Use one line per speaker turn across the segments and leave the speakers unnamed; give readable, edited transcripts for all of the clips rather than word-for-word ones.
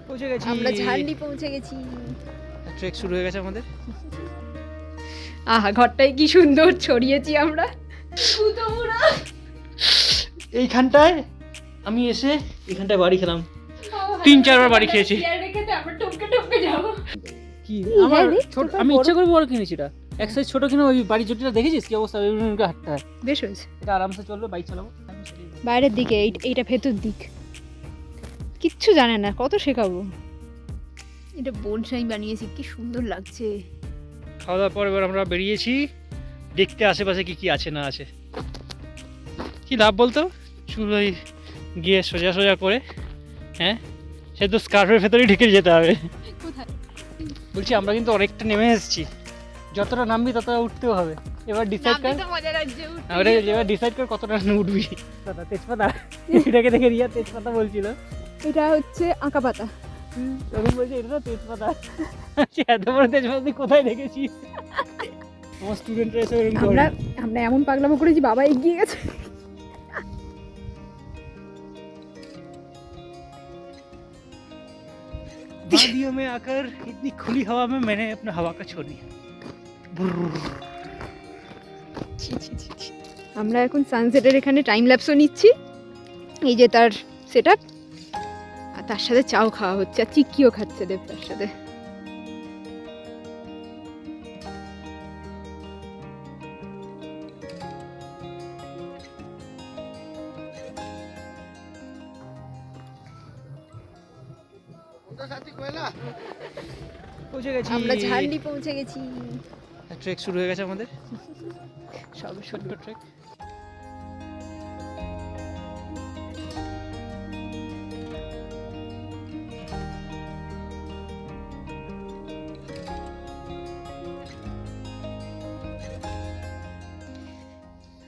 পৌঁছে গেছি,
আমরা ঝান্ডি পৌঁছে গেছি।
ট্রেক শুরু হয়ে গেছে আমাদের।
আহা, ঘরটাই কি সুন্দর ছড়িয়েছি আমরা।
এইখানটায় আমি এসে এখানটায় বাড়ি খেলাম, 3-4 বার বাড়ি খেয়েছি। কি আমার ছোট, আমি ইচ্ছা করে বড় কিনেছি এটা, এক সাইজ ছোট কিনে ওই বাড়ি জটিটা দেখেছিস কি অবস্থা, ওই হাঁটতে হয়।
বেশ হয়েছে।
এটা আরামসে চলবে, বাইক চালাবো।
বাইরের দিকে, এইটা ভেতর দিক, কিচ্ছু জানে না, কত শেখাবো। এটা বনসাই বানিয়েছি, কি সুন্দর লাগছে।
খাওয়া দাওয়ার পর এবার আমরা বেরিয়েছি দেখতে আশেপাশে কি কি আছে না আছে। কি লাভ বলতো, চুল ওই গিয়ে সোজা সোজা করে, হ্যাঁ সে তো স্কার্ফের ভেতরেই ঢুকে যেতে হবে। বলছি আমরা কিন্তু অনেকটা নেমে এসেছি, যতটা নামবি ততটা উঠতেও হবে। এবার ডিসাইড কর, এবার ডিসাইড কর কতটা উঠবি। তেজপাতা, এটাকে দেখে রিয়া তেজপাতা বলছিল।
এটা হচ্ছে আঁকা পাতা।
তখন বলছে এটা তো তেজপাতা। এত বড় তেজপাতা তুই কোথায় দেখেছিস? আমার স্টুডেন্টরা এসে এরকম করে।
আমরা এমন পাগলামো করেছি, বাবা এগিয়ে গেছে।
वादियों में आकर इतनी खुली हवा में मैंने अपना हवा का छोड़ दिया।
আমরা এখন সানসেটের এখানে টাইম ল্যাপসও নিচ্ছি, এই যে তার সেটআপ, আর তার সাথে চাও খাওয়া হচ্ছে, আর চিক্কিও খাচ্ছে দেব তার সাথে।
পৌঁছে গেছি,
আমরা ঝান্ডি পৌঁছে গেছি।
ট্রেক শুরু হয়ে গেছে আমাদের,
সব
ছোট্ট ট্রেক।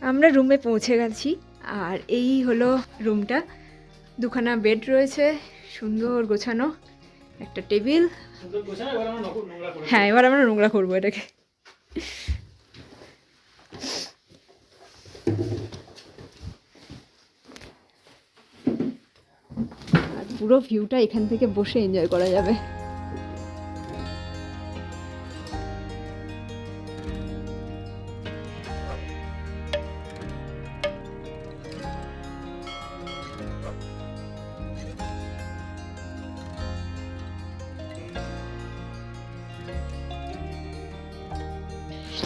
আমরা রুমে পৌঁছে গেছি, আর এই হলো রুমটা। দুখানা বেড রয়েছে, সুন্দর গোছানো, একটা টেবিল। হ্যাঁ, এবার আমরা নোংরা করবো এটাকে। আর পুরো ভিউটা এখান থেকে বসে এনজয় করা যাবে।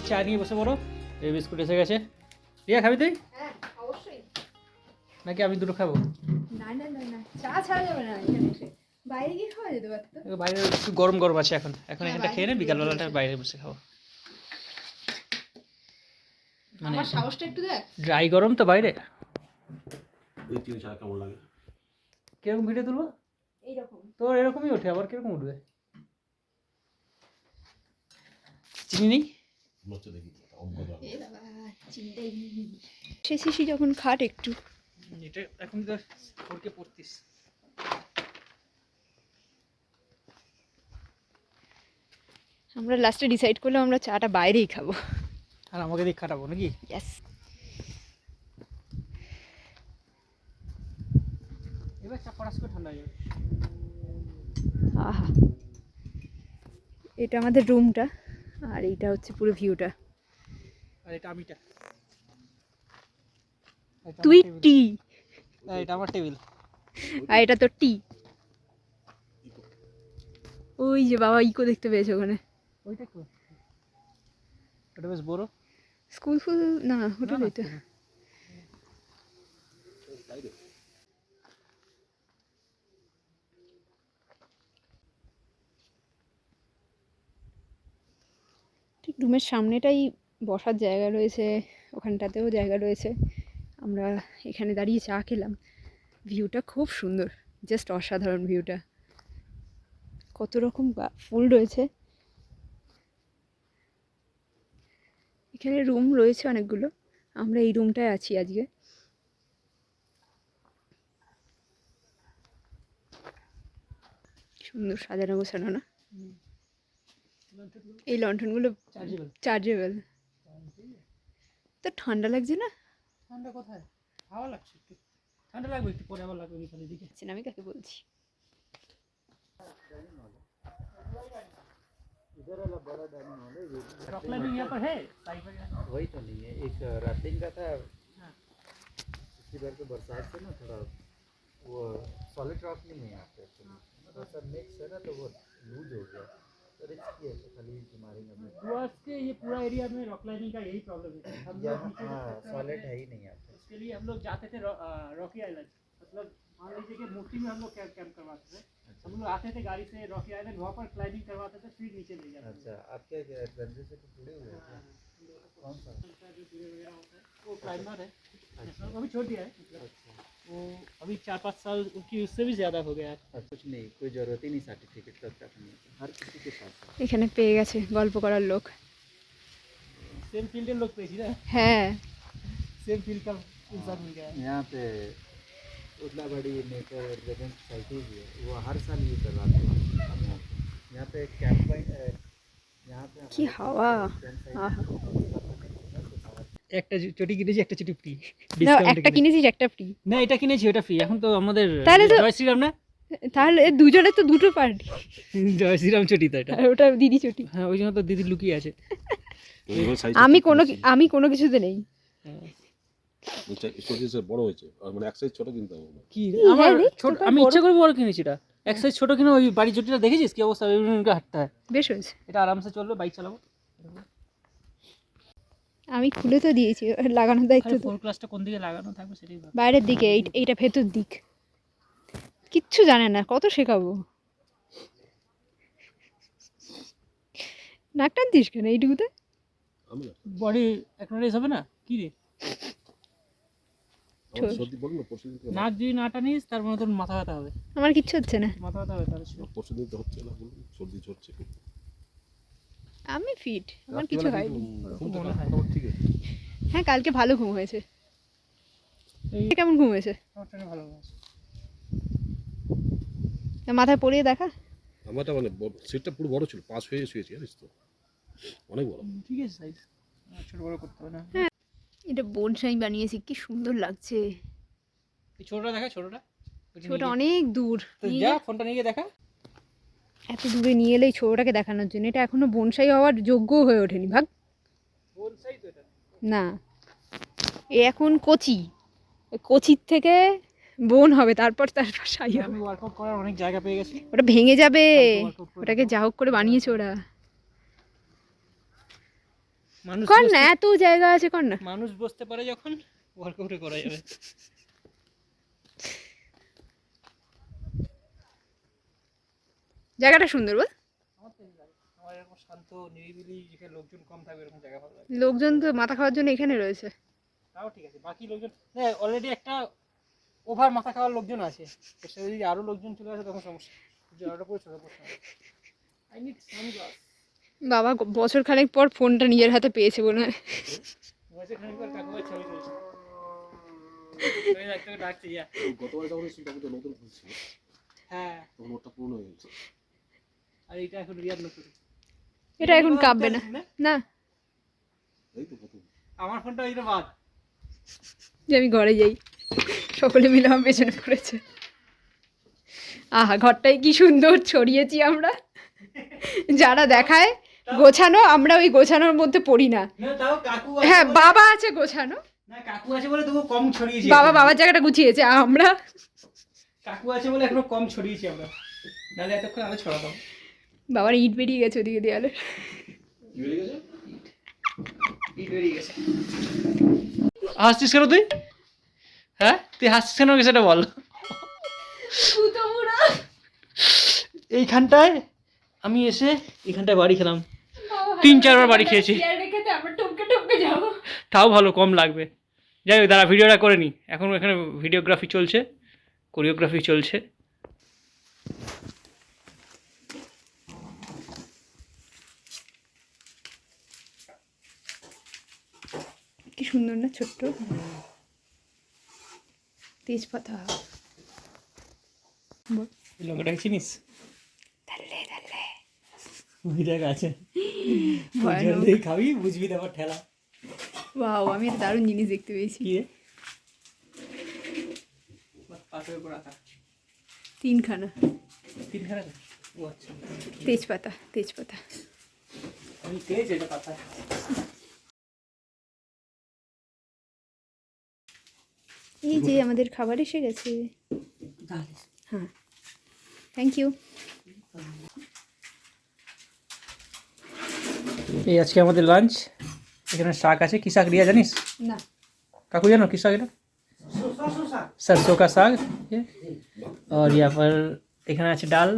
চা নিয়ে বসে পড়ো, এই বিস্কুট এসে গেছে। রিয়া খাবি তুই
হ্যাঁ, অবশ্যই।
নাকি আমি দুটো খাবো?
না না না না, চা ছাড়া যাবে না এখানে এসে। বাইরে গিয়ে খাওয়া যেতে পারতো।
বাইরে একটু গরম গরম আছে এখন,
হ্যাঁ,
এখানটা খেয়ে নে, বিকালবেলাটা বাইরে বসে খাবো। মানে
আমার সাহসটা একটু দেখ।
ড্রাই গরম তো বাইরে।
এই তিন ছাড়া কেমন লাগে?
কিরকম ভিডিও তুলবো?
এইরকম
তোর এরকমই ওঠে, আবার কিরকম উঠবে? চিনি নেই?
বসতে দেখি
শেষেছি যখন খাট একটু।
এটা এখন তো পড়কে পড়তিস।
আমরা লাস্টে ডিসাইড করলাম আমরা চাটা বাইরেই খাবো।
আর আমাকে দিক খাটাবো নাকি?
ইয়েস।
এবার চা পড়াশ করে ঠান্ডা হয়ে যাবে।
আহা, এটা আমাদের রুমটা, আর এইটা হচ্ছে পুরো ভিউটা।
আর এটা আমিটা,
তুই টি,
এটা আমার টেবিল।
আর এটা তো টি। ওই যে বাবা ইকো দেখতে পেয়েছে ওখানে।
ওইটা কি? ওটা বেশ বড়।
স্কুল ফুল না, হোটেল এটা। ঠিক রুমের সামনেটাই বসার জায়গা রয়েছে, ওখানটাতেও জায়গা রয়েছে। আমরা এখানে দাঁড়িয়ে চা খেলাম, ভিউটা খুব সুন্দর, জাস্ট অসাধারণ ভিউটা। কত রকম ফুল রয়েছে এখানে। রুম রয়েছে অনেকগুলো, আমরা এই রুমটায় আছি আজকে। সুন্দর সাজানো গোছানো না? এই লণ্ঠনগুলো চার্জেবল। তো ঠান্ডা লাগছে না?
ঠান্ডা কোথায়, হাওয়া লাগছে একটু। ঠান্ডা লাগবে একটু পরে, আবার লাগবে বিকালের দিকে।
আমি কাকে বলছি?
इधर वाला बड़ा डायमंड हॉल है
रॉक क्लाइंबिंग यहाँ पर है साइड पर
वही तो नहीं है, एक राफ्टिंग का था। पिछली बार तो बरसात से ना थोड़ा वो सॉलिड रॉक नहीं है यहाँ पे actually। थोड़ा सा मिक्स है ना तो वो लूज हो गया, तो रिस्की है, तो खाली मारेंगे अपने।
डुअर्स के ये पूरा एरिया में रॉक क्लाइंबिंग का यही प्रॉब्लम है। हम लोग
यहाँ
नीचे
हाँ
जाते थे,
सॉलिड है ही नहीं यहाँ पे।
उसके लिए हम लोग जाते थे रॉकी आइलैंड, मतलब मान लीजिए कि मूर्ति में हम लोग कैंप करवाते थे। हम लोग आते थे गाड़ी से रॉकी आइलैंड, वहाँ पर क्लाइंबिंग करवाते थे, फिर नीचे ले जाते थे।
अच्छा, आपके एडवेंचर से तो जुड़े हुए हैं क्या? कौन सा?
वो क्लाइंबर है, वो भी छोड़ दिया है, मतलब
अच्छा
वो अभी 4-5 साल उसकी उससे भी ज़्यादा हो गया है।
कुछ नहीं, कोई ज़रूरत ही नहीं सर्टिफिकेट का करने की, हर किसी के पास है।
এখানে পেয়ে গেছে গল্প করার লোক।
सेम फील्ड लोग पेजी ना,
হ্যাঁ
सेम फील्ड का इंसान मिल गया है।
यहाँ पे उतना बड़ी नेचर रिजर्वेशन सोसाइटी भी है, वो हर साल ये करवाते हैं हम यहाँ पे कैंप पॉइंट यहाँ पे
কি হাওয়া। আহা।
একটা চটি কিনেছি, একটা চটি ফ্রি,
না একটা কিনেছিস একটা ফ্রি,
না এটা কিনেছি ওটা ফ্রি। এখন তো আমাদের
তাহলে তো-
জয় শ্রীরাম না,
তাহলে দুজনে তো দুটো পার্টি।
জয় শ্রীরাম চটি তো এটা।
আর ওটা দিদি চটি।
হ্যাঁ ওই জন্য তো দিদি লুকিয়ে আছে।
আমি কোনো কিছুতে নেই।
বড় হয়েছে আর মানে এক সাইজ ছোট কিনতে হবে না।
কি
হ্যাঁ
আমার
রে,
ছোট,
তোর
আমি
বড়-
ইচ্ছা করে বড় কিনেছি এটা, এক সাইজ ছোট কিনে ওই বাড়ি চটিটা দেখেছিস কি অবস্থা, ওইভাবে হাঁটতে হয়।
বেশ হয়েছে।
এটা আরামসে চলবে, বাইক চালাবো।
আমি খুলে তো দিয়েছি, লাগানোর দায়িত্ব তো
ফোর ক্লাসটা কোন দিকে লাগানো থাকবে সেটাই ভাব।
বাইরের দিকে। এইটা ভেতর দিক, কিচ্ছু জানে না, কত শেখাবো। নাক টানতিস কেন এইটুকুতে?
আমি না
বডি অ্যাক্টিভিটিস হবে না কি রে,
আমার সর্দি বল না, পরশুদিন থেকে
নাক যদি না টানিস তার মানে তোর মাথা ব্যথা হবে,
আমার কিচ্ছু হচ্ছে না,
মাথা ব্যথা হবে তাহলে।
পরশুদিন তো হচ্ছে না, বলুন সর্দি ঝরছে খুব।
আমি ফিট, আমার কিছু হয়নি।
ঘুমটা
মনে হয়।
মোটামুটি ঠিক আছে।
হ্যাঁ কালকে ভালো ঘুম হয়েছে।
এই
কেমন ঘুম হয়েছে?
আমার ট্রেনে ভালো হয়েছে।
মাথায় পরিয়ে দেখা।
আমারটা মানে সিটটা পুরো বড় ছিল, পাশ হয়ে শুয়েছি জানিস তো, অনেক বড়।
ঠিক আছে সাইজ, ছোট বড় করতে হবে না।
এটা বনসাই বানিয়েছি, কি সুন্দর লাগছে।
এই ছোটটা দেখা, ছোটটা
ছোটটা অনেক দূর,
তো যা ফোনটা নিয়ে গিয়ে দেখা।
এত দূরে নিয়ে এলেই ছোটটাকে দেখানোর জন্য। এটা এখনো বনসাই হওয়ার যোগ্য হয়ে ওঠেনি, ভাগ
কোন সাইজ তো এটা?
না। এ এখন কচি, কচির থেকে বোন হবে, তারপর সাই হবে।
আমি ওয়ার্কআউট করার অনেক জায়গা পেয়ে গেছি।
ওটা ভেঙে যাবে,
workout করে
ওটাকে যা হোক করে বানিয়েছে ওরা।
মানুষ
কর না, এত জায়গা আছে, কর না।
মানুষ বসতে পারে যখন, ওয়ার্কআউটে করা যাবে।
জায়গাটা সুন্দর বল।
আমার এরকম শান্ত নিরিবিলি যেখানে লোকজন কম থাকবে এরকম জায়গা ভালো লাগে।
লোকজন তো মাথা খাওয়ার জন্য এখানে রয়েছে।
তাও ঠিক আছে, বাকি লোকজন অলরেডি একটা ওভার মাথা খাওয়ার লোকজন আছে, এর সাথে যদি আরো লোকজন চলে আসে তখন সমস্যা। জায়গাটা পুরো ছোট করতে হবে। I need sunglass.
বাবা বছর খানেক পর ফোনটা নিজের হাতে পেয়েছে মনে হয়।
বসে খানিক পর কাকুমার ছবি তুলছে। ওই দেখতে ডাকছে ইয়া।
গতবার যখন এসেছিল তখন তো নতুন খুলছিল,
হ্যাঁ,
তখন ওটা পুরনো হয়ে গেছে।
আর এটা এখন রিয়াদ নতুন।
এটা এখন কাঁপবে না। না,
এই তো প্রথম।
আমার ফোনটা ওইটা বাদ।
যে আমি ঘরে যাই, সকলে মিলে আমার পেছনে পড়েছে। আহা, ঘরটাই কি সুন্দর ছড়িয়েছি আমরা। যারা দেখায় গোছানো, আমরা ওই গোছানোর মধ্যে পড়ি না।
না তাও কাকু আছে
হ্যাঁ
বলে-
বাবা আছে গোছানো,
না কাকু আছে বলে তবু কম ছড়িয়েছি।
বাবা
এখন।
বাবার জায়গাটা গুছিয়েছে, আমরা
কাকু আছে বলে এখনো কম ছড়িয়েছি আমরা, নাহলে এতক্ষণ আরো ছড়াতাম।
বাবার ইট বেরিয়ে গেছে ওদিকে দেয়ালে।
কি হয়ে গেছে?
ইট বেরিয়ে গেছে। হাসছিস কেন তুই? হ্যাঁ তুই হাসছিস কেন সেটা বল। এইখানটায় আমি এসে এখানটায় বাড়ি খেলাম, 3-4 বার বাড়ি খেয়েছি। তাও ভালো, কম লাগবে। যাই হোক দাঁড়া ভিডিওটা করে নি, এখন এখানে ভিডিওগ্রাফি চলছে, কোরিওগ্রাফি চলছে।
কি সুন্দর না, ছোট্ট তেজপাতা।
এই লঙ্কাটাকে চিনিস?
দাল্লে দাল্লে
ওই জায়গা আছে,
ভয়ানক।
জল দিয়ে খাবি বুঝবি তারপর ঠেলা।
ওয়াও, আমি একটা দারুণ জিনিস দেখতে পেয়েছি।
কি রে? পাশের উপর রাখা
তিনখানা
তিনখানা। ও আচ্ছা,
তেজপাতা, তেজপাতা। এই যে আমাদের খাবার এসে গেছে। হ্যাঁ, থ্যাংক ইউ।
এই আজকে আমাদের লাঞ্চ। এখানে শাক আছে। কি শাক রিয়া জানিস?
না,
काकू जानो किस साग है? सरसों का साग ये। और यहाँ पर এখানে আছে ডাল,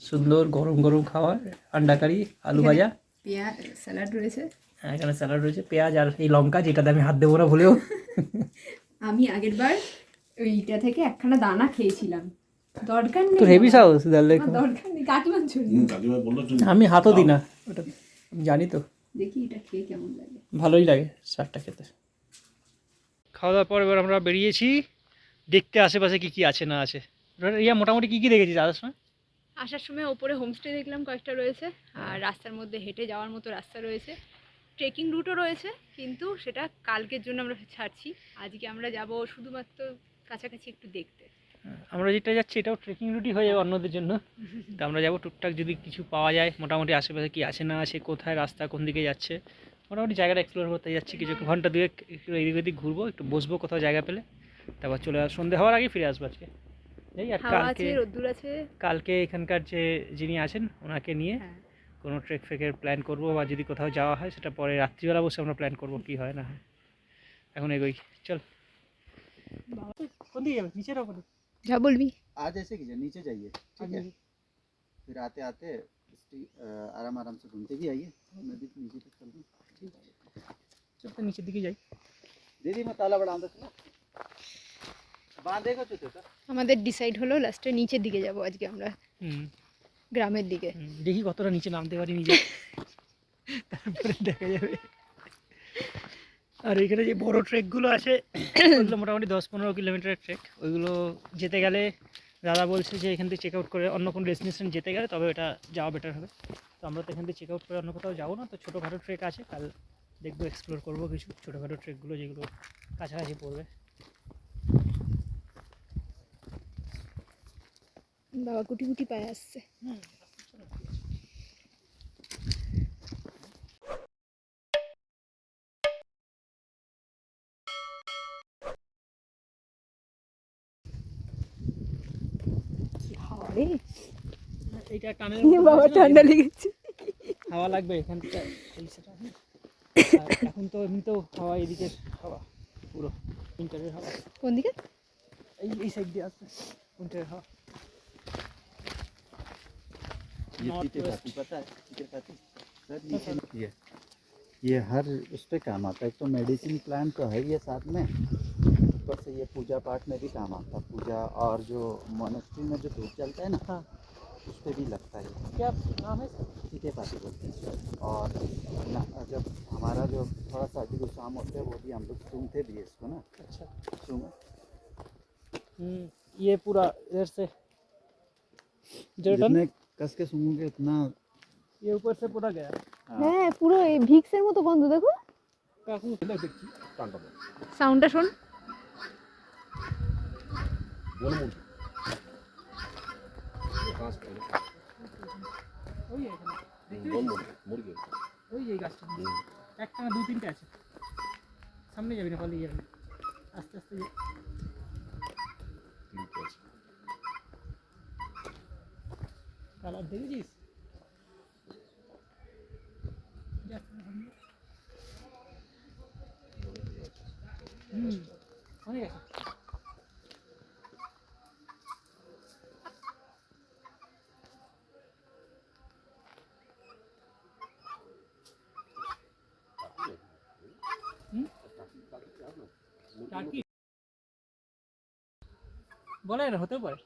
সুন্দর গরম গরম খাবার, আন্ডা কারি, আলু ভাজা,
পেঁয়াজ, স্যালাড রয়েছে।
হ্যাঁ এখানে স্যালাড রয়েছে, পেঁয়াজ আর এই লঙ্কা যেটাতে আমি হাত দেবো না ভুলেও।
আমি আগের বার ওইটা থেকে একখানা দানা খেয়েছিলাম। দরকার নেই,
তো হেভি সাউস ডাল দেখো।
আমার দরকার নেই, কাকিমার জন্য।
কাকিমা বললো যে
আমি হাতও দিই না ওটা, আমি জানি তো।
দেখি এটা খেয়ে কেমন লাগে।
ভালোই লাগে শাকটা খেতে। খাওয়া দাওয়ার পর এবার আমরা বেরিয়েছি দেখতে আশেপাশে কি কি আছে না আছে। ইয়া মোটামুটি কি কি দেখেছিস আসার সময়?
আসার সময় ওপরে হোমস্টে দেখলাম কয়েকটা রয়েছে, আর রাস্তার মধ্যে হেঁটে যাওয়ার মতো রাস্তা রয়েছে, ট্রেকিং রুটও রয়েছে, কিন্তু সেটা কালকের জন্য আমরা ছাড়ছি। আজকে আমরা যাব শুধুমাত্র কাছাকাছি একটু দেখতে।
আমরা যেটা যাচ্ছি এটাও ট্রেকিং রুটই হয়ে যাবে অন্যদের জন্য। তো আমরা যাবো টুকটাক, যদি কিছু পাওয়া যায় মোটামুটি আশেপাশে কি আছে না আছে, কোথায় রাস্তা কোন দিকে যাচ্ছে, মোটামুটি জায়গাটা এক্সপ্লোর করতে যাচ্ছি। কিছু ঘন্টা দুয়েক একটু এদিক ওদিক ঘুরবো, একটু বসবো কোথাও জায়গা পেলে, তারপর চলে সন্ধে হওয়ার আগে ফিরে আসবো আজকে। এই আর
হাওয়া
কালকে,
আছে, রোদ্দুর আছে।
কালকে এখানকার যে যিনি আছেন ওনাকে নিয়ে
হ্যাঁ,
কোনো ট্রেক ফ্রেকের প্ল্যান করবো, বা যদি কোথাও যাওয়া হয় সেটা পরে রাত্রিবেলা বসে আমরা প্ল্যান করবো কি হয় না হয়। এখন এগোই, চল। কোন দিকে যাবে? নিচের ওপরে
যা বলবি।
आज ऐसे कीजिए, नीचे जाइए, ठीक है। फिर आते आते आराम आराम से घूमते भी आइए। मैं भी नीचे तक चल दूँ।
চল তো নিচের দিকে যাই।
दीदी मैं ताला बढ़ा दूँ, बांधेगा चुते तो।
আমাদের ডিসাইড হলো লাস্টে নিচের দিকে যাব আজকে আমরা,
হুম
গ্রামের দিকে।
দেখি কতটা নিচে নামতে পারি নিজে, তারপরে দেখা যাবে। আর এখানে যে বড় ট্রেকগুলো আছে ওগুলো মোটামুটি 10-15 কিলোমিটারের ট্রেক। ওইগুলো যেতে গেলে দাদা বলছে যে এখান থেকে চেক আউট করে অন্য কোনো ডেস্টিনেশন যেতে গেলে তবে এটা যাওয়া বেটার হবে। তো আমরা তো এখান থেকে চেক আউট করে অন্য কোথাও যাবো না, তো ছোটোখাটো ট্রেক আছে, কাল দেখবো, এক্সপ্লোর করবো কিছু ছোটোখাটো ট্রেকগুলো যেগুলো কাছাকাছি পড়বে।
বাবা গুটি গুটি পায়ে আসছে। কি হাওয়া রে!
এইটা টানেল
বাবা ঠান্ডা লেগেছে।
হাওয়া লাগবে এখানটা এই সেটা। আর এখন তো এমনিতেও হাওয়া এদিকের হাওয়া পুরো উইন্টারের হাওয়া,
কোন দিকে?
এই সাইড দিয়ে আসবে উইন্টারের হাওয়া।
ये
North
पीते
west।
पाती पता है, पीते पाती सर नीचे ये हर उस पे काम आता है। एक तो मेडिसिन प्लांट तो है ये साथ में, ऊपर से ये पूजा पाठ में भी काम आता है। पूजा और जो मोनेस्ट्री में जो धूप जलता है ना,
हाँ।
उस पे भी लगता है।
क्या नाम है सर?
पीते पाती बोलते हैं। और ना जब हमारा जो थोड़ा सा अजीब शाम होते हैं वो भी हम लोग सूंघते भी है इसको ना।
अच्छा।
सूंघ
ये पूरा इधर से जो टन
जितने कस के सूंघोगे उतना
ये ऊपर से पूरा गया।
হ্যাঁ, পুরো এই ভিক্সের মতো গন্ধ। দেখো
কাকু
দেখছি টানটা বল
সাউন্ডটা শোন।
বল মুরগি কাজ করে
ওই এখানে
বল মুরগি
ওই এই গাছটা একটা না দু তিনটে আছে, সামনে যাবি না পালিয়ে যাবি, আস্তে আস্তে যা।
তিনটে আছে
কালার দেখেছিস? অনেক আছে। টার্কি বলে না, হতেও পারে।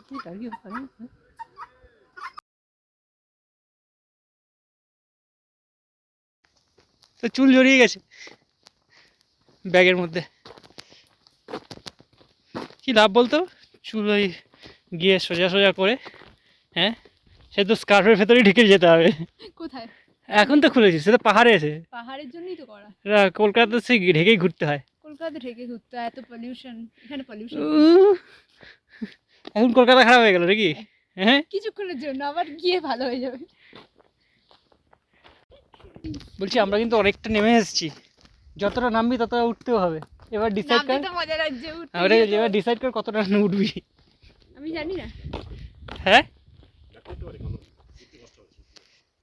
কি টার্কি হতে পারে? তো চুল জড়িয়ে গেছে ব্যাগের মধ্যে, কি লাভ বলতো? চুল ওই গিয়ে সোজা সোজা করে, হ্যাঁ সে তো স্কার্ফের ভেতরেই ঢেকে যেতে হবে।
কোথায়?
এখন তো খুলেছিস, সে তো পাহাড়ে এসে,
পাহাড়ের জন্যই তো করা।
কলকাতা সে ঢেকেই ঘুরতে হয়।
কলকাতা ঢেকে ঘুরতে হয়, এত পলিউশন। এখানে পলিউশন।
এখন কলকাতা খারাপ হয়ে গেল নাকি? হ্যাঁ
কিছুক্ষণের জন্য, আবার গিয়ে ভালো হয়ে যাবে।
বলছি আমরা কিন্তু অনেকটা নেমে এসেছি, যতটা নামবি ততটা উঠতেও হবে। এবার ডিসাইড কর,
নামতে তো মজা লাগছে, উঠতে
আমরা
গিয়ে তো-
এবার ডিসাইড কর কতটা উঠবি।
আমি জানি না।
হ্যাঁ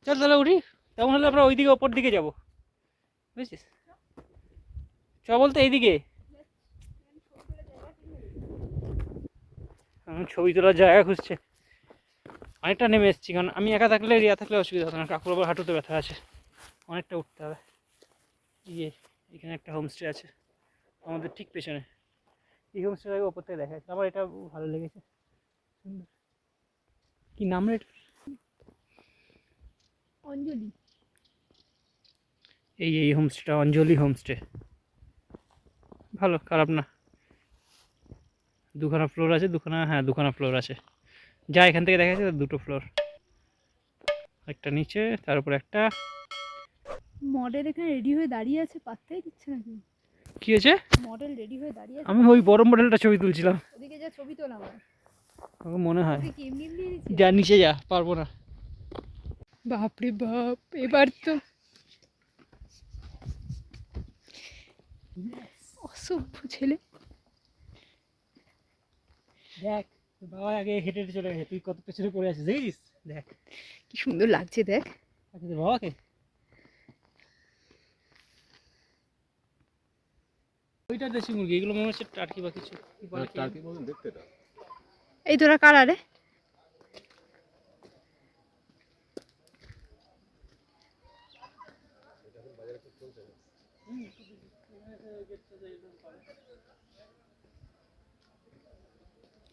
চল তাহলে উঠি, তেমন হলে আমরা ওইদিকে ওপর দিকে যাবো, বুঝছিস? চ বলতে এইদিকে ছবি তোলার জায়গা খুঁজছে। অনেকটা নেমে এসেছি, কারণ আমি একা থাকলে, রিয়া থাকলে অসুবিধা হতো না, কাকুর আবার হাঁটুতে ব্যথা আছে, অনেকটা উঠতে হবে। ইয়ে এখানে একটা হোমস্টে আছে আমাদের ঠিক পেছনে, এই হোমস্টেটাকে ওপর থেকে দেখা যাচ্ছে। আমার এটা ভালো লেগেছে, সুন্দর। কি নাম রে?
অঞ্জলি।
এই হোমস্টেটা অঞ্জলি হোমস্টে, ভালো, খারাপ না। দুখানা ফ্লোর আছে, দুখানা ফ্লোর আছে, যা এখান থেকে দেখা যাচ্ছে দুটো ফ্লোর, একটা নিচে তার উপর একটা।
মডেল এখানে রেডি হয়ে দাঁড়িয়ে আছে, পাত্তাই দিচ্ছে না কেউ।
কি হয়েছে?
মডেল রেডি হয়ে দাঁড়িয়ে আছে,
আমি ওই বড় মডেলটা ছবি তুলছিলাম,
ওদিকে যা ছবি তোলা আমার।
আমার মনে হয়।
তুই কি এমনি এমনি দিচ্ছিস?
যা নিচে যা, পারবো না।
বাপরে বাপ, এবার তো অসভ্য ছেলে।
দেখ তোর বাবা আগে হেঁটে হেঁটে চলে গেছে, তুই কত পেছনে পড়ে আছিস দেখেছিস? দেখ
কি সুন্দর লাগছে দেখ।
আচ্ছা তোর বাবাকে ওইটা দেশি মুরগি, এগুলো মনে হচ্ছে টার্কি বা কিছু, কি বলে কি জানি?
টার্কি মতন দেখতে এটা।
এই তোরা কারা রে?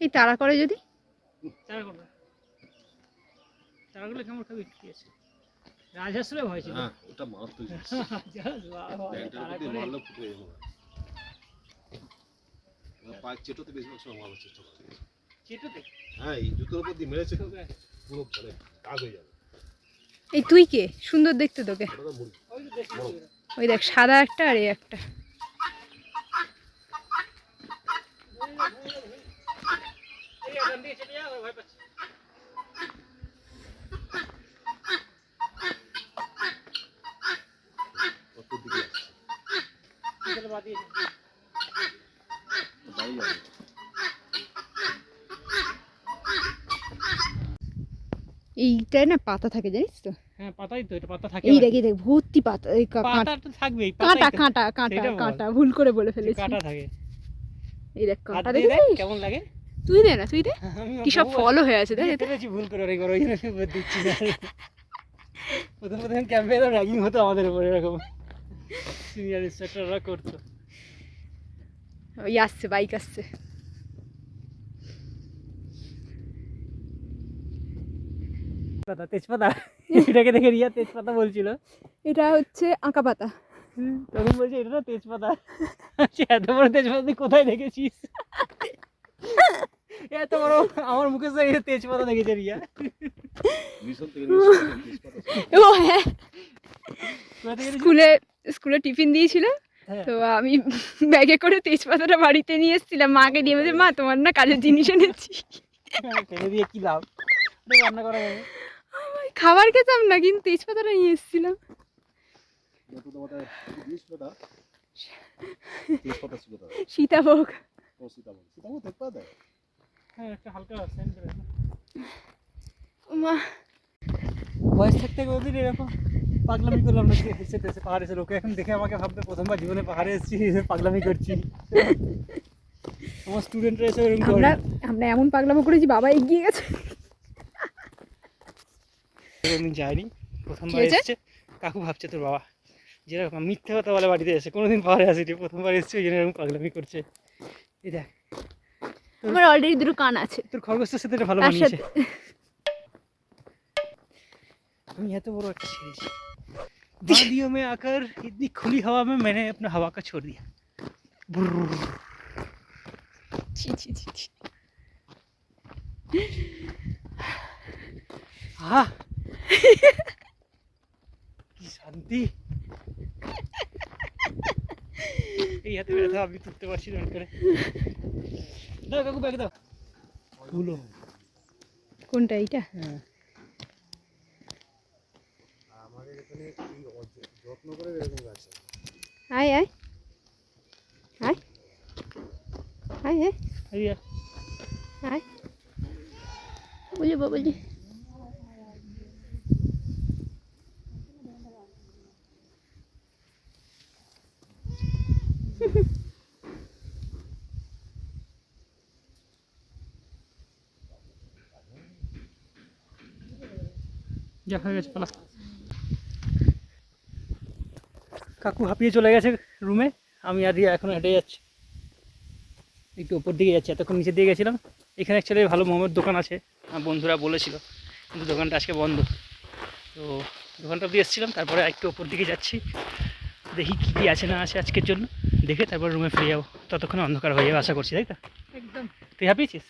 এই তাড়া করে যদি
চারাগুলো চারাগুলো কেমন খাবি, কি আছে? রাজহাঁসেরও ভয় ছিল।
হ্যাঁ ওটা মারাত্মক জিনিস।
রাজহাঁস, বাবা,
এটার
তাড়া
প্রতি
করে।
মারলে ফুটে যাবে। পায়ের চেটোতে বেশিরভাগ সময় মারার চেষ্টা করে।
চেটোতে?
হ্যাঁ এই জুতোর উপর দিয়ে মেরেছে পুরো মানে দাগ হয়ে যাবে।
এই তুই কে সুন্দর দেখতে তোকে?
ওটা তো মুরগি।
ওই তো দেশি মুরগিরা।
ওই দেখ সাদা একটা আর এই একটা।
এই এখান দিয়ে চেটে যা, ভয় পাচ্ছি।
কত দিকে আসছে
চলো বাদ দিয়ে দিই।
দারুণ লাগে।
এইটায় না পাতা থাকে জানিস তো?
হ্যাঁ পাতাই তো, এটা পাতা থাকে।
এই
আবার।
দেখ এই দেখ ভর্তি পাতা, এই
পাতা তো থাকবেই,
কাঁটা
পাতাই তো।
কাঁটা কাঁটা
সেটা বল।
কাঁটা ভুল করে বলে ফেলেছি।
কাঁটা থাকে।
এই দেখ
হাত
কাঁটা
দিয়ে দেখ
দেখেছিস?
কেমন লাগে।
তুই দে না, তুই দে।
আমি
কি সব
বহু
ফলও হয়ে আছে দেখ
দিয়ে
এতে।
ফেলেছি ভুল করে অনেকবার, ওই জন্য আমি দিচ্ছি না। প্রথম প্রথম ক্যাম্পে এরকম র্যাগিং হতো আমাদের উপরে, এরকম সিনিয়র ইনস্ট্রাক্টররা করতো।
ওই আসছে, বাইক আসছে।
পাতা, তেজপাতা, এটাকে দেখে রিয়া তেজপাতা বলছিল।
এটা হচ্ছে আঁকা পাতা।
তখন বলছে এটা না তেজপাতা। আচ্ছা, এত বড় তেজপাতা তুই কোথায় দেখেছিস? এত বড় আমার মুখে তো এই তেজপাতা দেখেছে রিয়া।
মিশন থেকে নিয়ে এসেছে, তেজপাতা ছিল।
ও হ্যাঁ,
কোথা থেকে এনেছিস?
স্কুলে টিফিন দিয়েছিল,
হ্যাঁ।
তো আমি ব্যাগে করে তেজপাতাটা বাড়িতে নিয়ে এসেছিলাম, মাকে দিয়ে বলছে মা তোমার না কাজের জিনিস এনেছি।
ফেলে দিয়ে কি লাভ, ওটা রান্না করা যাবে।
খাবার খেতাম না কিন্তু তেজপাতাটা নিয়ে এসেছিলাম।
নতুন আমাদের জিনিসটা তেজপাতা ছিল তার।
সীতাভোগ।
ও সীতাভোগ, সীতাভোগ তেজপাতা দেয়।
হ্যাঁ একটা হালকা সেন্ট করে।
মা
বয়স থাকতে কোনোদিন এরকম পাগলামি করলাম না, হেসে টেসে পাহাড়ে এসে লোকে এখন দেখে আমাকে ভাববে প্রথমবার জীবনে পাহাড়ে এসেছি, পাগলামি করছি। আমার স্টুডেন্টরা এসে এরকম করে।
আমরা এমন পাগলামো করেছি, বাবা এগিয়ে গেছে।
কোনোদিন যায়নি, প্রথমবার
কি হয়েছে?
এসেছে। কাকু ভাবছে তোর বাবা যেরকম মিথ্যে কথা বলে বাড়িতে এসে, কোনোদিন পাহাড়ে আসেনি, প্রথমবার এসেছে ওই জন্য এরকম পাগলামি করছে। এই দেখ
আমার অলরেডি দুটো কান আছে
তোর খরগোশের সাথে এটা ভালো
তার
মানিয়েছে।
সাথে।
আমি এত বড় একটা ছেড়েছি, वादियों में आकर इतनी खुली हवा में मैंने अपना हवा का छोड़ दिया।
ছি ছি ছি ছি।
আহ কি শান্তি। এই হাতে ব্যথা, আমি তুলতে পারছি না করে। দাও কাকু ব্যাগ দাও। তুলো
কোনটা এইটা?
হ্যাঁ
আমাদের এখানে এই যত্ন করে এরকম গাছ আছে।
আয় আয় আয় আয় আয়
এই যে,
আয় বলি বাবলি।
যা হয়ে গেছে পালা। কাকু হাঁপিয়ে চলে গেছে রুমে, আমি আর রিয়া এখন হেঁটে যাচ্ছি, একটু ওপর দিকে যাচ্ছি। এতক্ষণ নিচের দিকে গেছিলাম। এখানে অ্যাকচুয়ালি ভালো মোমোর দোকান আছে, আমার বন্ধুরা বলেছিল, কিন্তু দোকানটা আজকে বন্ধ। তো দোকানটা দিয়ে এসেছিলাম, তারপরে একটু ওপর দিকে যাচ্ছি, দেখি কী কী আছে না আছে আজকের জন্য, দেখে তারপর রুমে ফিরে যাবো। ততক্ষণে অন্ধকার হয়ে যাবে আশা করছি, তাই তো?
একদম।
তুই হাঁপিয়েছিস?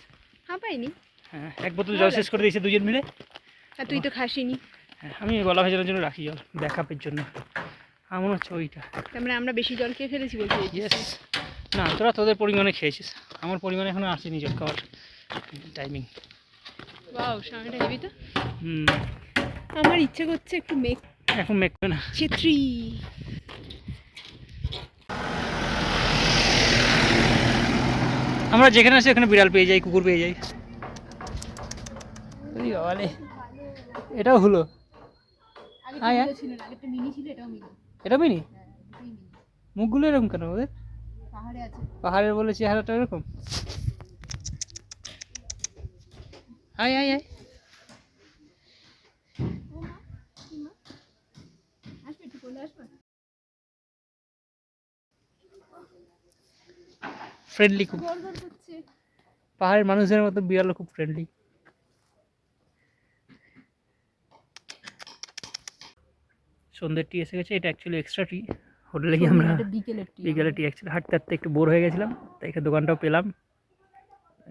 হ্যাঁ পাইনি।
হ্যাঁ, এক বোতল জল শেষ করে দিয়েছে দুজন মিলে।
আর তুই তো খাসিনি।
হ্যাঁ, আমি গলা ভেজানোর জন্য রাখি জল, ব্যাকআপের জন্য। আমার মনে হচ্ছে ওইটা।
তার মানে আমরা বেশি জল খেয়ে ফেলেছি বলতে
ইয়েস। না, তোরা তোদের পরিমাণে খেয়েছিস, আমার পরিমাণে এখনো আসেনি জল খাওয়ার টাইমিং।
ওয়াও, সামনেটা হেভি তো।
হুম,
আমার ইচ্ছে করছে একটু মেঘ
এখন মেঘবে না।
ছেত্রী।
আমরা যেখানে আছি ওখানে বিড়াল পেয়ে যাই, কুকুর পেয়ে যাই। ওই বাবালে, এটাও হলো। আয় আয়,
ছিল না, একটা মিনি ছিল, এটাও মিনি।
এটা মিনি। মুখগুলো এরকম কেন ওদের?
পাহাড়ে আছে।
পাহাড়ের বলে চেহারাটা এরকম। আয় আয় আয়,
আসবে একটু কোলে আসবে।
ফ্রেন্ডলি খুব।
গড়গড় করছে।
পাহাড়ের মানুষদের মতো বিড়ালও খুব ফ্রেন্ডলি। সন্ধ্যের টি এসে গেছে, এটা অ্যাকচুয়ালি এক্সট্রা টি। হোটেলে গিয়ে আমরা বিকেলের টি অ্যাকচুয়ালি হাঁটতে হাঁটতে একটু বোর হয়ে গেছিলাম, তাই এখানে দোকানটাও পেলাম,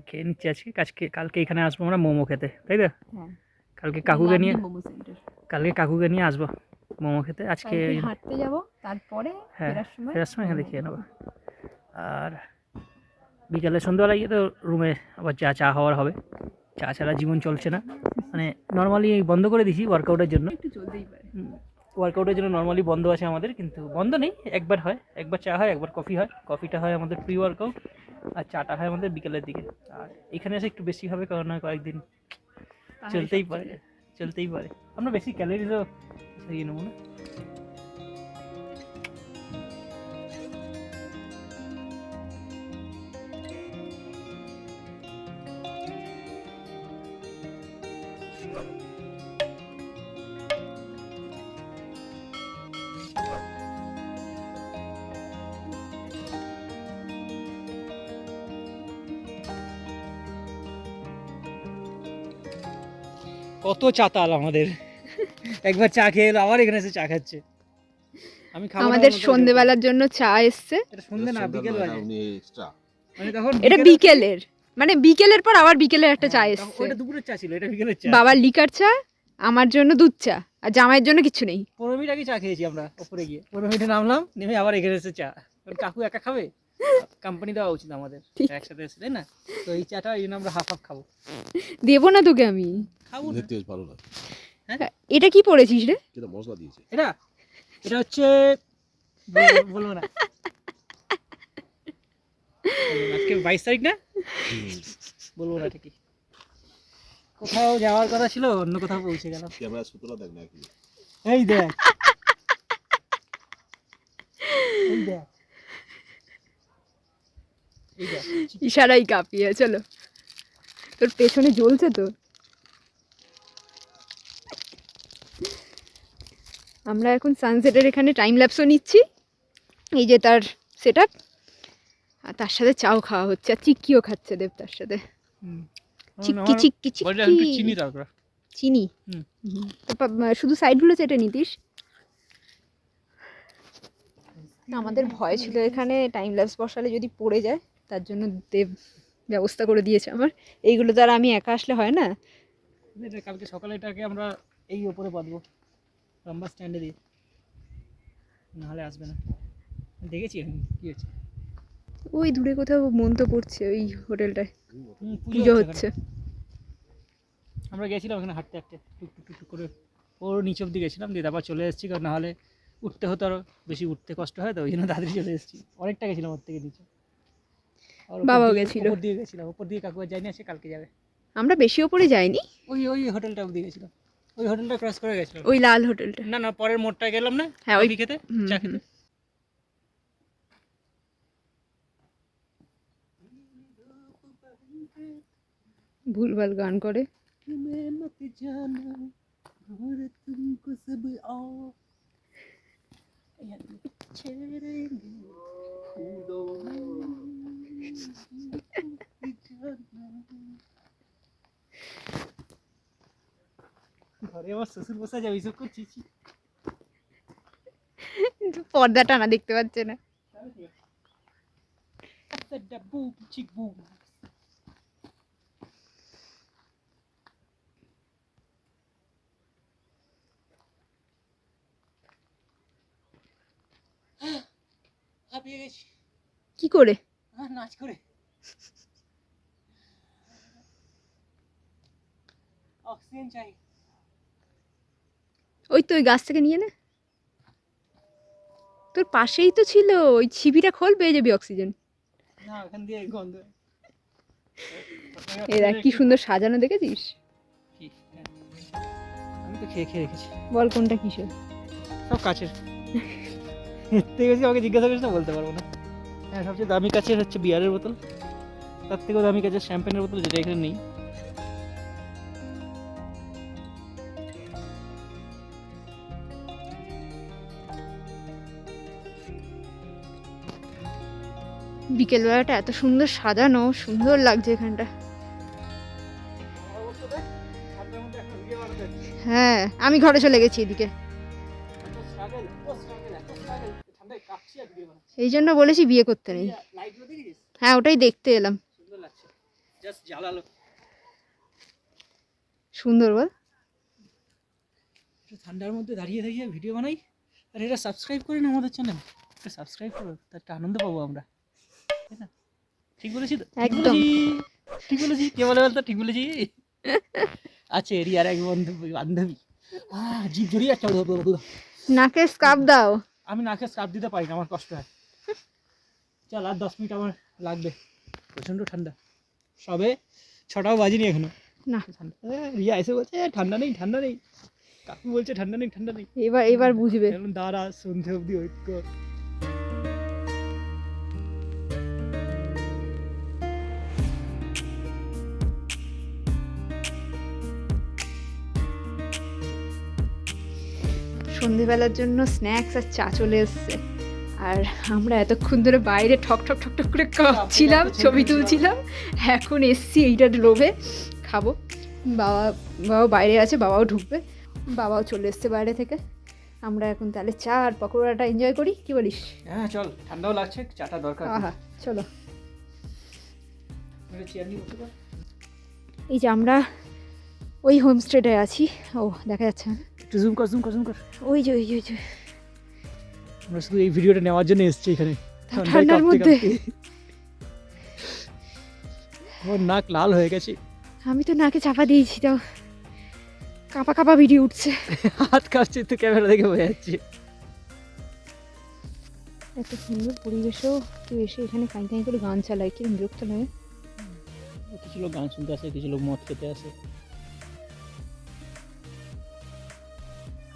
খেয়ে নিচ্ছি আজকে। কালকে এখানে আসবো আমরা মোমো খেতে, তাই তো?
হ্যাঁ,
কালকে কাকুকে নিয়ে আসবো মোমো খেতে। আজকে
হাঁটতে যাব, তারপরে
হ্যাঁ, ফেরার সময় এখানে খেয়ে নেবো। আর বিকালে সন্ধ্যাবেলা গিয়ে তো রুমে আবার চা হওয়ার হবে। চা ছাড়া জীবন চলছে না, মানে নর্মালি বন্ধ করে দিছি ওয়ার্কআউটের জন্য।
একটু চলতেই পারে।
ওয়ার্কআউটের জন্য নর্মালি বন্ধ আছে আমাদের, কিন্তু বন্ধ নেই, একবার হয়, একবার চা হয়, একবার কফি হয়। কফিটা হয় আমাদের প্রি ওয়ার্কআউট, আর চাটা হয় আমাদের বিকেলের দিকে। আর এখানে এসে একটু বেশি হবে, কারণ কয়েকদিন চলতেই পারে। আমরা বেশি ক্যালোরিজও সরিয়ে নেবো না। কত চাতাল আমাদের, একবার চা খেয়ে এলো, আবার এখানে এসে চা খাচ্ছে। আমি খাবো না,
আমাদের
আমার মতো
সন্ধেবেলার জন্য চা এসছে।
এটা সন্ধে না, বিকেল বাজে।
এক্সট্রা
মানে তখন
এটা বিকেলের, মানে বিকেলের পর আবার বিকেলের একটা চা এসছে।
ওটা দুপুরের চা ছিল, এটা বিকেলের চা।
বাবার লিকার চা, আমার জন্য দুধ চা, আর জামাইয়ের জন্য কিছু নেই।
15 মিনিট আগে চা খেয়েছি আমরা, উপরে গিয়ে 15 মিনিটে নামলাম, নেমে আবার এখানে এসে চা। কাকু একা খাবে, কোম্পানি দেওয়া উচিত আমাদের, একসাথে এসে, তাই না? তো এই চাটা এই জন্য আমরা হাফ খাবো।
দেবো না তোকে আমি।
খাবো না।
দেখতে বেশ ভালো লাগে।
এটা কি পড়েছিস রে?
যেটা মশলা দিয়েছে
এটা হচ্ছে বলবো না। আজকে 22 তারিখ না, বলবো না ঠিকই। কোথাও যাওয়ার কথা ছিল, অন্য কোথাও পৌঁছে গেলাম।
ক্যামেরা সুতরা দেখ না কি
এই দেখ, এই দেখ, এই দেখ।
ইশারাই কাঁপিয়ে। চলো, তোর পেছনে জ্বলছে তো। আমরা এখন সানসেটের এখানে টাইম ল্যাপসও নিচ্ছি, এই যে তার সেট আপ, আর তার সাথে চাও খাওয়া হচ্ছে, আর চিক্কিও খাচ্ছে দেব তার সাথে। চিক্কি চিক্কি চিক্কি।
চিনি দরকার।
চিনি।
হুম।
তো শুধু সাইডগুলো চেটে নিতিস। আমাদের ভয় ছিল এখানে টাইম ল্যাপস বসালে যদি পড়ে যায়, তার জন্য দেব ব্যবস্থা করে দিয়েছে আমার। এইগুলো দ্বারা আমি একা আসলে হয় না।
কালকে সকালে এটাকে আমরা এই উপরে বাঁধবো, লম্বা স্ট্যান্ডে দিয়ে, নাহলে আসবে না। দেখেছি এখন কি হচ্ছে,
ওই দূরে কোথাও মন তো পড়ছে, ওই হোটেলটায়
পুজো
পুজো
হচ্ছে।
হচ্ছে।
আমরা আমরা গেছিলাম ওখানে হাঁটতে হাঁটতে টুক করে ওর নিচ অব্দি গেছিলাম, দিয়ে তারপর চলে এসেছি, কারণ নাহলে উঠতে হতো আরও বেশি, উঠতে কষ্ট হয় তো ওই জন্য তাড়াতাড়ি চলে এসেছি। অনেকটা গেছিলাম ওর থেকে নিচে। আর
বাবাও গেছিল।
ওপর দিয়ে গেছিলাম, ওপর দিয়ে কাকু আর যায়নি, সে কালকে যাবে।
আমরা বেশি ওপরে যাইনি,
ওই হোটেলটা অব্দি গেছিলাম, ওই হোটেলটা ক্রস করে গেছিলাম।
ওই লাল হোটেলটা।
না পরের মোড়টা গেলাম না,
হ্যাঁ, ওই
কফি খেতে, চা খেতে।
ভুলভাল গান করে।
ঘরে আমার শ্বশুর বসা যাবে এইসব করছিস।
পর্দা টানা দেখতে পাচ্ছে না।
হাঁপিয়ে গেছি
কি করে?
নাচ করে। অক্সিজেন চাই।
ওই তো ওই গাছ থেকে নিয়ে নে, তোর পাশেই তো ছিল, ওই ছিপিটা খোল, পেয়ে যাবি অক্সিজেন।
না ওখান দিয়ে গন্ধ।
এ দেখ কি সুন্দর সাজানো, দেখেছিস?
আমি তো খেয়ে খেয়ে রেখেছি।
বল কোনটা কিসের?
সব কাছের। এতে গেছি, আমাকে জিজ্ঞাসা করিস না, বলতে পারবো না। হ্যাঁ, সবচেয়ে দামি কাছের হচ্ছে বিয়ারের বোতল, তার থেকেও দামি কাছের শ্যাম্পেনের বোতল, যেটা এখানে নেই।
বিকেলবেলাটা এত সুন্দর সাজানো, সুন্দর লাগছে এখানটা। হ্যাঁ, আমি ঘরে চলে গেছি এদিকে, এই জন্য বলেছি বিয়ে করতে নেই। হ্যাঁ, ওটাই দেখতে এলাম। সুন্দর বল।
ঠান্ডার মধ্যে দাঁড়িয়ে দাঁড়িয়ে ভিডিও বানাই, আর এটা সাবস্ক্রাইব করেন আমাদের চ্যানেল, এটা সাবস্ক্রাইব করো, তার একটা আনন্দ পাবো আমরা, তাই না? ঠিক বলেছি তো?
একদম
ঠিক বলেছি। কে বলে বলতো ঠিক বলেছি? আছে এরিয়ার এক বান্ধবী, জিভ জড়িয়ে একটা।
নাকে স্কার্ফ দাও।
আমি নাকে স্কার্ফ দিতে পারি না, আমার কষ্ট হয়। চল আর 10 মিনিট আমার লাগবে, প্রচণ্ড ঠান্ডা, সবে 6টাও বাজিনি এখনো।
না,
রিয়া এসে বলছে ঠান্ডা নেই, ঠান্ডা নেই, কাকু বলছে ঠান্ডা নেই, ঠান্ডা নেই।
এবার বুঝবে।
এখন দাঁড়া, সন্ধে অবধি ওয়েট কর।
সন্ধেবেলার জন্য স্ন্যাক্স আর চা চলে এসছে, আর আমরা এতক্ষণ ধরে বাইরে ঠক ঠক ঠক ঠক করে কাঁপছিলাম, ছবি তুলছিলাম। এখন এসছি এইটার লোভে খাবো। বাবা বাইরে আছে, বাবাও ঢুকবে, বাবাও চলে এসছে বাইরে থেকে। আমরা এখন তাহলে চা আর পকোড়াটা এনজয় করি, কি বলিস?
হ্যাঁ চল, ঠান্ডাও লাগছে, চাটা দরকার।
আহা, চলো।
চেয়ার নিয়ে বসে পড়।
এই যে আমরা ওই হোমস্টেটায় আছি। ও দেখা যাচ্ছে না,
একটু জুম কর, জুম কর, জুম কর।
ওই যে
আমরা শুধু এই ভিডিওটা নেওয়ার জন্য এসেছি এখানে,
ঠান্ডার মধ্যে।
আমার নাক লাল হয়ে গেছে।
আমি তো নাকে চাপা দিয়েছি, তাও কাঁপা কাঁপা ভিডিও উঠছে।
হাত কাঁপছে তো, ক্যামেরা দেখে বোঝা যাচ্ছে।
এত সুন্দর পরিবেশেও কেউ এসে এখানে কাঁই কাঁই করে গান চালায়, কিরম বিরক্ত লাগে।
কিছু লোক গান শুনতে আসে, কিছু লোক মদ খেতে আসে।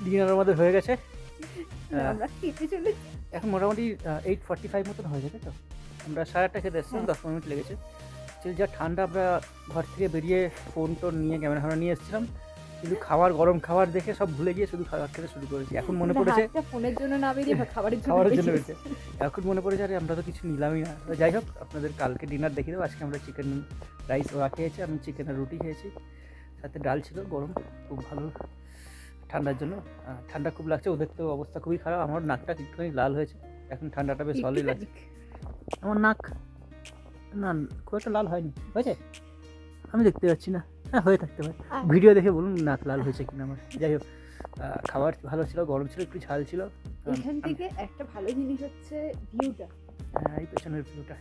ডিনার আমাদের হয়ে গেছে,
আমরা খেতে চলেছি।
এখন মোটামুটি 8:45 মতন হয়ে গেছে। তো আমরা 8:30 খেতে এসেছিলাম, 10 মিনিট লেগেছে। যা ঠান্ডা, আমরা ঘর থেকে বেরিয়ে ফোন টোন নিয়ে, ক্যামেরা নিয়ে এসেছিলাম, কিন্তু গরম খাবার দেখে সব ভুলে গিয়ে শুধু খাবার খেতে শুরু করেছি। এখন মনে পড়েছে
ফোনের জন্য না বেরিয়ে খাবারের
জন্য বেরিয়েছে। এখন মনে পড়েছে আরে আমরা তো কিছু নিলামই না। যাই হোক, আপনাদের কালকে ডিনার দেখিয়ে দেবো। আজকে আমরা চিকেন রাইস ওরা খেয়েছি, আমি চিকেন আর রুটি খেয়েছি, সাথে ডাল ছিল। গরম খুব ভালো ঠান্ডার জন্য, ঠান্ডা খুব লাগছে। ওদের তো অবস্থা খুবই খারাপ। আমার নাকটা একটুখানি লাল হয়েছে, এখন ঠান্ডাটা বেশ ভালোই লাগছে। আমার নাক না খুব একটা লাল হয়নি, হয়েছে আমি দেখতে পাচ্ছি না। হ্যাঁ, হয়ে থাকতে পারে, ভিডিও দেখে বলুন নাক লাল হয়েছে কিনা আমার। যাই হোক, খাবার ভালো ছিল, গরম ছিল, একটু ঝাল ছিল।
এখান থেকে একটা ভালো জিনিস হচ্ছে ভিউটা।
এই পেছনের ভিউটা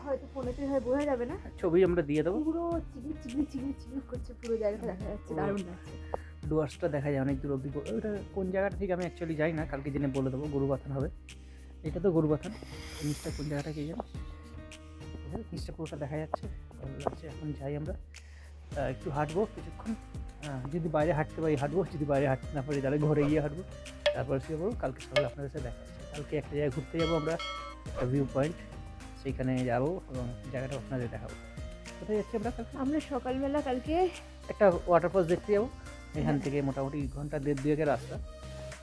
হয়তো ফোনেতে হয় বোঝা যাবে না,
ছবি আমরা দিয়ে দেবো।
পুরো চিকমিক চিকমিক চিকমিক চিকমিক করছে, পুরো জায়গাটা দেখা যাচ্ছে, দারুণ লাগছে।
ডুয়ার্সটা দেখা যায় অনেক দূর অব্দি। ওটা কোন জায়গাটা ঠিক আমি অ্যাকচুয়ালি যাই না, কালকে জেনে বলে দেবো। গরুবাথান হবে, এটা তো গরুবাথান। নিচটা কোন জায়গাটা কি জানো? নিচটা পুরোটা দেখা যাচ্ছে, ভালো লাগছে। এখন যাই আমরা, একটু হাঁটবো কিছুক্ষণ। যদি বাইরে হাঁটতে পারি হাঁটবো, যদি বাইরে হাঁটতে না পারি তাহলে ঘরে গিয়ে হাঁটবো, তারপর শুয়ে পড়বো। কালকে সকালে আপনাদের সাথে দেখা হচ্ছে। কালকে একটা জায়গায় ঘুরতে যাবো আমরা, একটা ভিউ পয়েন্ট, সেইখানে যাবো এবং জায়গাটা আপনাদের দেখাবো। কোথায় যাচ্ছি আমরা কালকে?
আমরা সকালবেলা কালকে
একটা ওয়াটারফলস দেখতে যাবো। এখান থেকে মোটামুটি ঘন্টা 1.5-2 রাস্তা,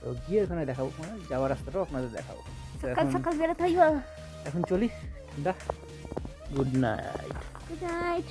তো গিয়ে ওখানে দেখাবো, মানে যাওয়ার রাস্তাটাও আপনাদের দেখাবো। তো
সকাল সকাল বেরোতে হইব।
এখন চলি, গুড নাইট।
Good night.